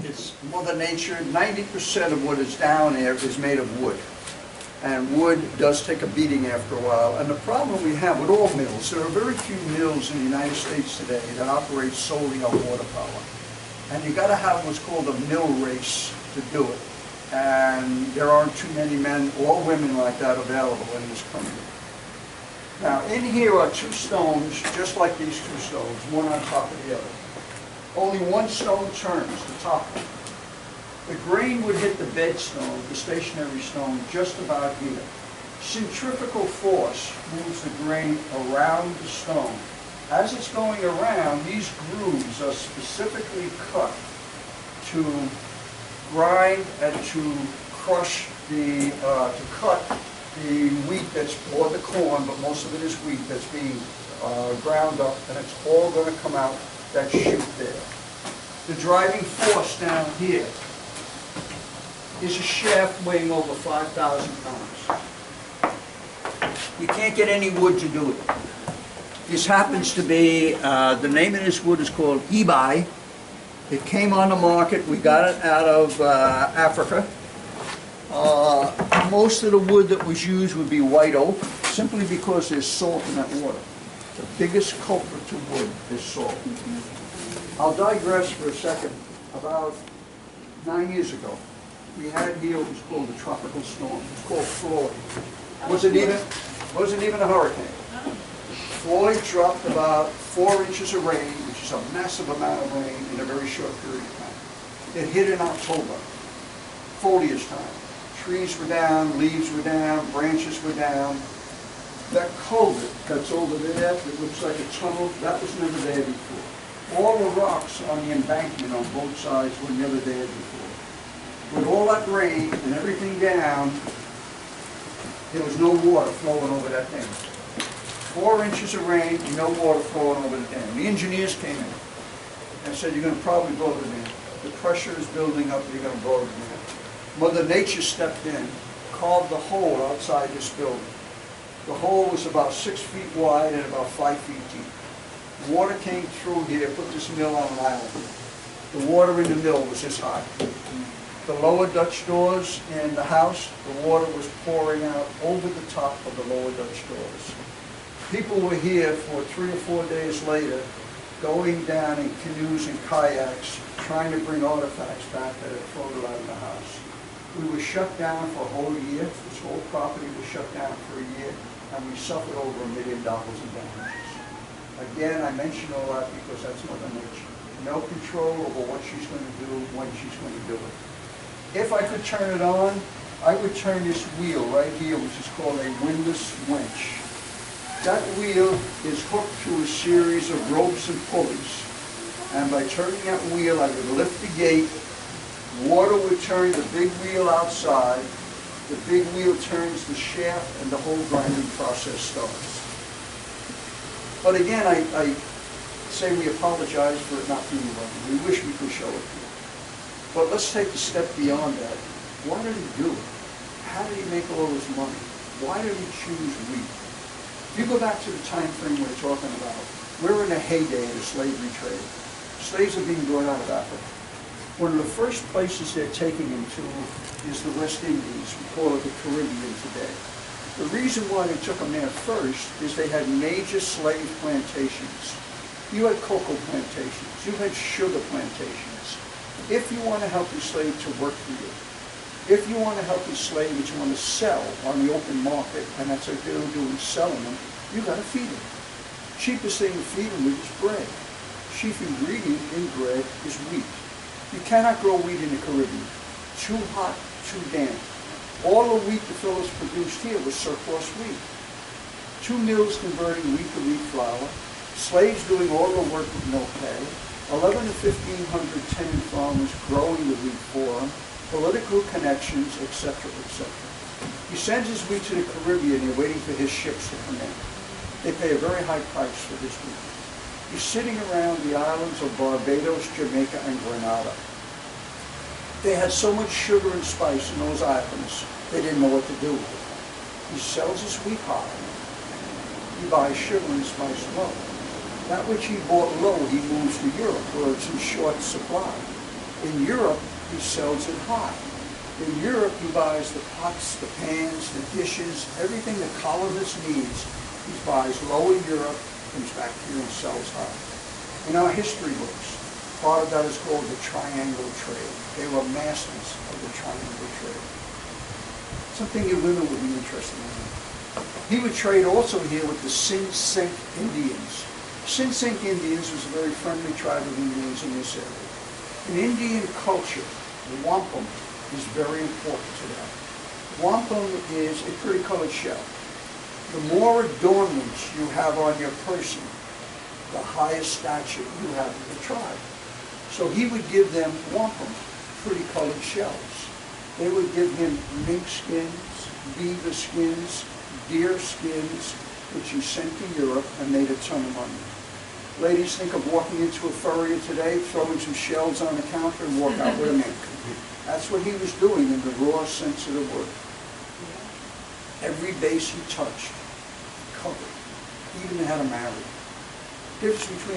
It's Mother Nature. 90% of what is down there is made of wood. And wood does take a beating after a while. And the problem we have with all mills, there are very few mills in the United States today that operate solely on water power. And you got to have what's called a mill race to do it. And there aren't too many men or women like that available in this country. Now, in here are two stones, just like these two stones, one on top of the other. Only one stone turns, the top one. The grain would hit the bed stone, the stationary stone, just about here. Centrifugal force moves the grain around the stone. As it's going around, these grooves are specifically cut to grind and to crush the, to cut the wheat that's, or the corn, but most of it is wheat that's being ground up, and it's all going to come out that chute there. The driving force down here is a shaft weighing over 5,000 pounds. You can't get any wood to do it. This happens to be, the name of this wood is called eBay. It came on the market, we got it out of Africa. Most of the wood that was used would be white oak, simply because there's salt in that water. The biggest culprit to wood is salt. I'll digress for a second. About 9 years ago, we had here what was called a tropical storm. It's called Floyd. Wasn't even a hurricane. Floyd dropped about 4 inches of rain, which is a massive amount of rain in a very short period of time. It hit in October, foliage time. Trees were down, leaves were down, branches were down. That culvert that's over there that looks like a tunnel, that was never there before. All the rocks on the embankment on both sides were never there before. With all that rain and everything down, there was no water flowing over that thing. 4 inches of rain, no water flowing over the dam. The engineers came in and said, you're going to probably blow the dam. The pressure is building up, you're going to blow the dam. Mother Nature stepped in, carved the hole outside this building. The hole was about 6 feet wide and about 5 feet deep. Water came through here, put this mill on an island. The water in the mill was this high. The lower Dutch doors in the house, the water was pouring out over the top of the lower Dutch doors. People were here for 3 or 4 days later, going down in canoes and kayaks, trying to bring artifacts back that had floated out of the house. We were shut down for a whole year. This whole property was shut down for a year, and we suffered over $1 million in damages. Again, I mention all that because that's Mother Nature. No control over what she's going to do, when she's going to do it. If I could turn it on, I would turn this wheel right here, which is called a windlass winch. That wheel is hooked to a series of ropes and pulleys. And by turning that wheel, I would lift the gate, water would turn the big wheel outside, the big wheel turns the shaft, and the whole grinding process starts. But again, I say we apologize for it not being running. We wish we could show it to you. But let's take a step beyond that. Why did he do it? How did he make all this money? Why did he choose wheat? If you go back to the time frame we're talking about, we're in a heyday of the slavery trade. Slaves are being brought out of Africa. One of the first places they're taking them to is the West Indies. We call it the Caribbean today. The reason why they took them there first is they had major slave plantations. You had cocoa plantations. You had sugar plantations. If you want to help your slave to work for you, if you want to help your slave that you want to sell on the open market, and that's what they're doing, selling them, you got to feed them. Cheapest thing to feed them with is bread. Chief ingredient in bread is wheat. You cannot grow wheat in the Caribbean. Too hot, too damp. All the wheat the fellows produced here was surplus wheat. 2 mills converting wheat to wheat flour. Slaves doing all the work with no pay. 11 to 1,500 tenant farmers growing the wheat for them. Political connections, etc., etc. He sends his wheat to the Caribbean. They're waiting for his ships to come in. They pay a very high price for this wheat. He's sitting around the islands of Barbados, Jamaica, and Grenada. They had so much sugar and spice in those islands, they didn't know what to do with it. He sells his wheat high. He buys sugar and spice low. That which he bought low, he moves to Europe, where it's in short supply. In Europe, he sells it hot. In Europe, he buys the pots, the pans, the dishes, everything the colonist needs. He buys low in Europe, comes back here and sells hot. In our history books, part of that is called the triangle trade. They were masters of the triangle trade. Something you women would be interested in. He would trade also here with the Sing Sing Indians. Sing Sing Indians was a very friendly tribe of Indians in this area. In Indian culture, wampum is very important to them. Wampum is a pretty colored shell. The more adornments you have on your person, the higher stature you have in the tribe. So he would give them wampum, pretty colored shells. They would give him mink skins, beaver skins, deer skins, which he sent to Europe and made a ton of money. Ladies, think of walking into a furrier today, throwing some shells on the counter and walk out with a mink. That's what he was doing in the raw sense of the word. Every base he touched, covered. He even had a marry. The difference between